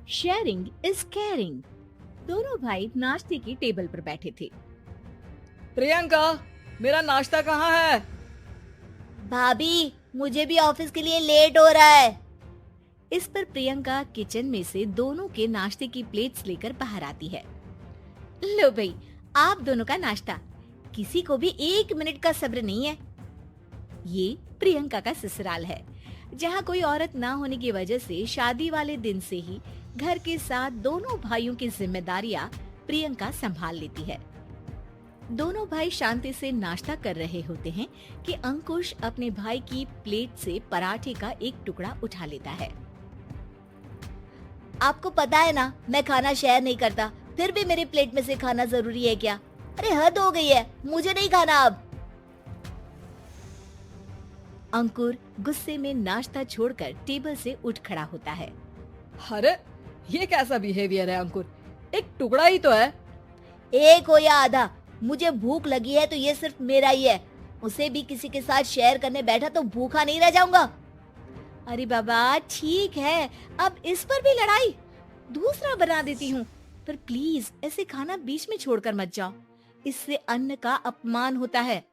Sharing is caring. दोनों भाई नाश्ते की टेबल पर बैठे थे। प्रियंका, मेरा नाश्ता कहाँ है? भाभी, मुझे भी ऑफिस के लिए लेट हो रहा है। इस पर प्रियंका किचन में से दोनों के नाश्ते की प्लेट्स लेकर बाहर आती है। लो भाई, आप दोनों का नाश्ता। किसी को भी 1 मिनट का सब्र नहीं है। ये प्रियंका का ससुराल है, जहाँ कोई औरत ना होने की वजह से शादी वाले दिन से ही घर के साथ दोनों भाइयों की जिम्मेदारियां प्रियंका संभाल लेती है। दोनों भाई शांति से नाश्ता कर रहे होते हैं कि अंकुश अपने भाई की प्लेट से पराठे का एक टुकड़ा उठा लेता है। आपको पता है ना, मैं खाना शेयर नहीं करता, फिर भी मेरी प्लेट में से खाना जरूरी है क्या? अरे हद हो गई है, मुझे नहीं खाना अब। अंकुर गुस्से में नाश्ता छोड़कर टेबल से उठ खड़ा होता है। अरे ये कैसा बिहेवियर है अंकुर? एक टुकड़ा ही तो है। एक हो या आधा, मुझे भूख लगी है तो ये सिर्फ मेरा ही है। उसे भी किसी के साथ शेयर करने बैठा तो भूखा नहीं रह जाऊंगा। अरे बाबा ठीक है, अब इस पर भी लड़ाई। दूसरा बना देती हूँ, पर प्लीज ऐसे खाना बीच में छोड़कर मत जाओ। इससे अन्न का अपमान होता है।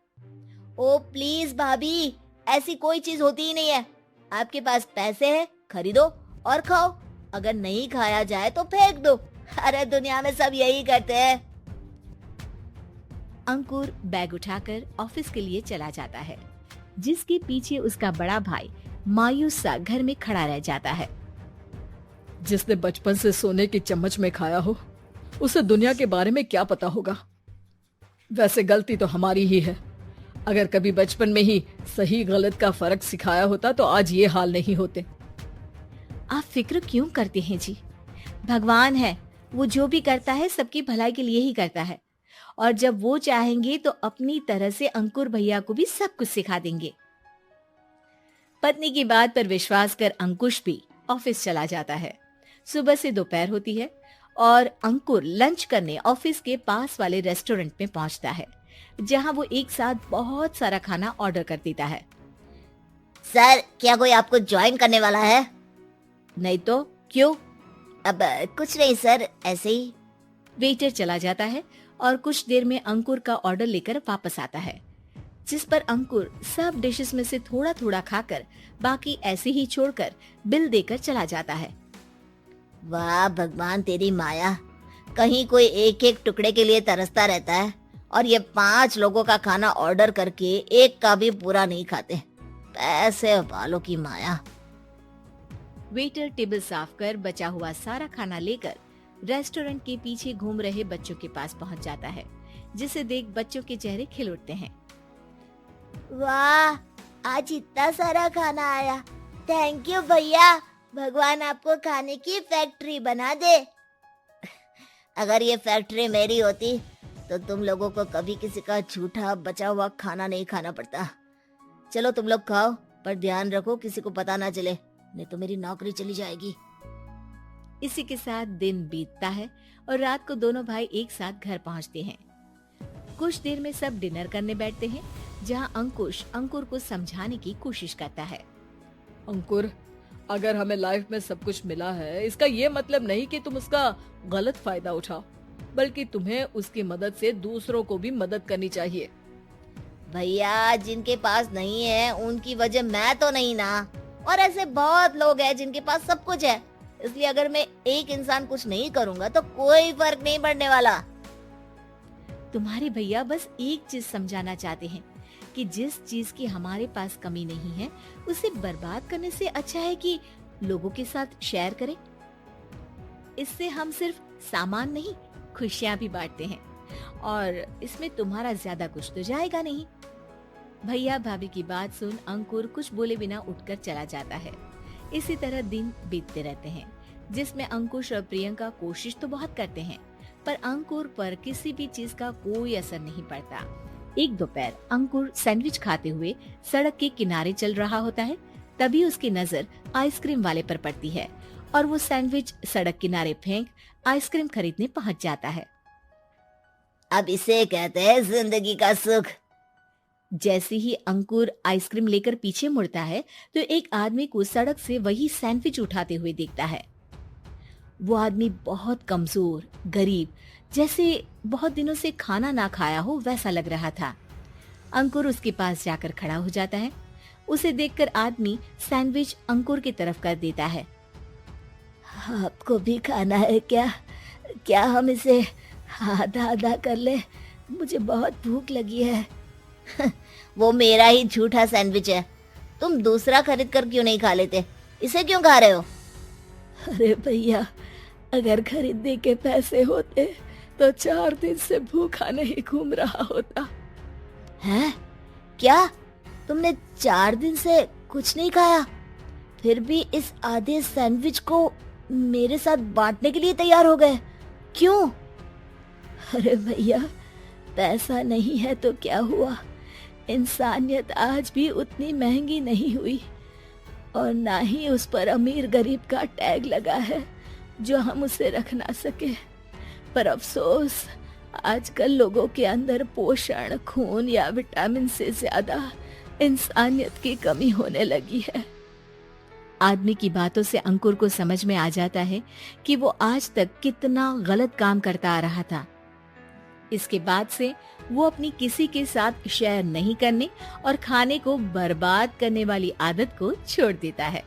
ओ प्लीज भाभी, ऐसी कोई चीज होती ही नहीं है। आपके पास पैसे हैं, खरीदो और खाओ। अगर नहीं खाया जाए तो फेंक दो। अरे दुनिया में सब यही करते हैं। अंकुर बैग उठाकर ऑफिस के लिए चला जाता है, जिसके पीछे उसका बड़ा भाई मायूस सा घर में खड़ा रह जाता है। जिसने बचपन से सोने की चम्मच में खाया हो, उसे दुनिया के बारे में क्या पता होगा। वैसे गलती तो हमारी ही है। अगर कभी बचपन में ही सही गलत का फर्क सिखाया होता तो आज ये हाल नहीं होते। आप फिक्र क्यों करते हैं जी? भगवान है, वो जो भी करता है सबकी भलाई के लिए ही करता है। और जब वो चाहेंगे तो अपनी तरह से अंकुर भैया को भी सब कुछ सिखा देंगे। पत्नी की बात पर विश्वास कर अंकुश भी ऑफिस चला जाता है। सुबह से दोपहर होती है और अंकुर लंच करने ऑफिस के पास वाले रेस्टोरेंट में पहुंचता है, जहां वो एक साथ बहुत सारा खाना ऑर्डर कर देता है। सर, क्या कोई आपको ज्वाइन करने वाला है? नहीं तो क्यों? अब कुछ नहीं सर, ऐसे ही। वेटर चला जाता है और कुछ देर में अंकुर का ऑर्डर लेकर वापस आता है, जिस पर अंकुर सब डिशेस में से थोड़ा थोड़ा खाकर बाकी ऐसे ही छोड़कर बिल देकर चला जाता है। वाह भगवान, तेरी माया। कहीं कोई एक एक टुकड़े के लिए तरसता रहता है और ये 5 लोगों का खाना ऑर्डर करके एक का भी पूरा नहीं खाते। पैसे वालों की माया। वेटर टेबल साफ कर बचा हुआ सारा खाना लेकर रेस्टोरेंट के पीछे घूम रहे बच्चों के पास पहुंच जाता है, जिसे देख बच्चों के चेहरे खिल उठते हैं। वाह, आज इतना सारा खाना आया। थैंक यू भैया, भगवान आपको खाने की फैक्ट्री बना दे। अगर ये फैक्ट्री मेरी होती तो तुम लोगों को कभी किसी का झूठा बचा हुआ खाना नहीं खाना पड़ता। चलो तुम लोग खाओ, पर ध्यान रखो किसी को पता ना चले, नहीं तो मेरी नौकरी चली जाएगी। इसी के साथ दिन बीतता है और रात को दोनों भाई एक साथ घर पहुंचते हैं। कुछ देर में सब डिनर करने बैठते हैं, जहां अंकुश अंकुर को समझाने की कोशिश करता है। अंकुर, अगर हमें लाइफ में सब कुछ मिला है, इसका ये मतलब नहीं कि तुम उसका गलत फायदा उठाओ, बल्कि तुम्हें उसकी मदद से दूसरों को भी मदद करनी चाहिए। भैया, जिनके पास नहीं है उनकी वजह मैं तो नहीं ना। और ऐसे बहुत लोग हैं जिनके पास सब कुछ है, इसलिए अगर मैं एक इंसान कुछ नहीं करूंगा तो कोई फर्क नहीं पड़ने वाला। तुम्हारे भैया बस एक चीज समझाना चाहते हैं कि जिस चीज की हमारे पास कमी नहीं है, उसे बर्बाद करने से अच्छा है कि लोगों के साथ शेयर करें। इससे हम सिर्फ सामान नहीं, खुशियां भी बांटते हैं और इसमें तुम्हारा ज्यादा कुछ तो जाएगा नहीं। भैया भाभी की बात सुन अंकुर कुछ बोले बिना उठकर चला जाता है। इसी तरह दिन बीतते रहते हैं, जिसमें अंकुश और प्रियंका कोशिश तो बहुत करते हैं, पर अंकुर पर किसी भी चीज का कोई असर नहीं पड़ता। एक दोपहर अंकुर सैंडविच खाते हुए सड़क के किनारे चल रहा होता है। तभी उसकी नजर आइसक्रीम वाले पर पड़ती है और वो सैंडविच सड़क किनारे फेंक आइसक्रीम खरीदने पहुंच जाता है। अब इसे कहते हैं जिंदगी का सुख। जैसे ही अंकुर आइसक्रीम लेकर पीछे मुड़ता है तो एक आदमी को सड़क से वही सैंडविच उठाते हुए देखता है। वो आदमी बहुत कमजोर, गरीब, जैसे बहुत दिनों से खाना ना खाया हो वैसा लग रहा था। अंकुर उसके पास जाकर खड़ा हो जाता है। उसे देखकर आदमी सैंडविच अंकुर की तरफ कर देता है। आपको भी खाना है क्या? क्या हम इसे आधा आधा कर ले? मुझे बहुत भूख लगी है। वो मेरा ही झूठा सैंडविच है, तुम दूसरा खरीद कर क्यों नहीं खा लेते? इसे क्यों खा रहे हो? अरे भैया, अगर खरीदने के पैसे होते तो 4 दिन से भूखा नहीं घूम रहा होता। हैं? क्या तुमने 4 दिन से कुछ नहीं खाया, फिर भी इस आधे सैंडविच को मेरे साथ बांटने के लिए तैयार हो गए? क्यों? अरे भैया, पैसा नहीं है तो क्या हुआ, इंसानियत आज भी उतनी महंगी नहीं हुई और ना ही उस पर अमीर गरीब का टैग लगा है जो हम उसे रख ना सके। पर अफसोस, आजकल लोगों के अंदर पोषण, खून या विटामिन से ज्यादा इंसानियत की कमी होने लगी है। आदमी की बातों से अंकुर को समझ में आ जाता है कि वो आज तक कितना गलत काम करता आ रहा था। इसके बाद से वो अपनी किसी के साथ शेयर नहीं करने और खाने को बर्बाद करने वाली आदत को छोड़ देता है।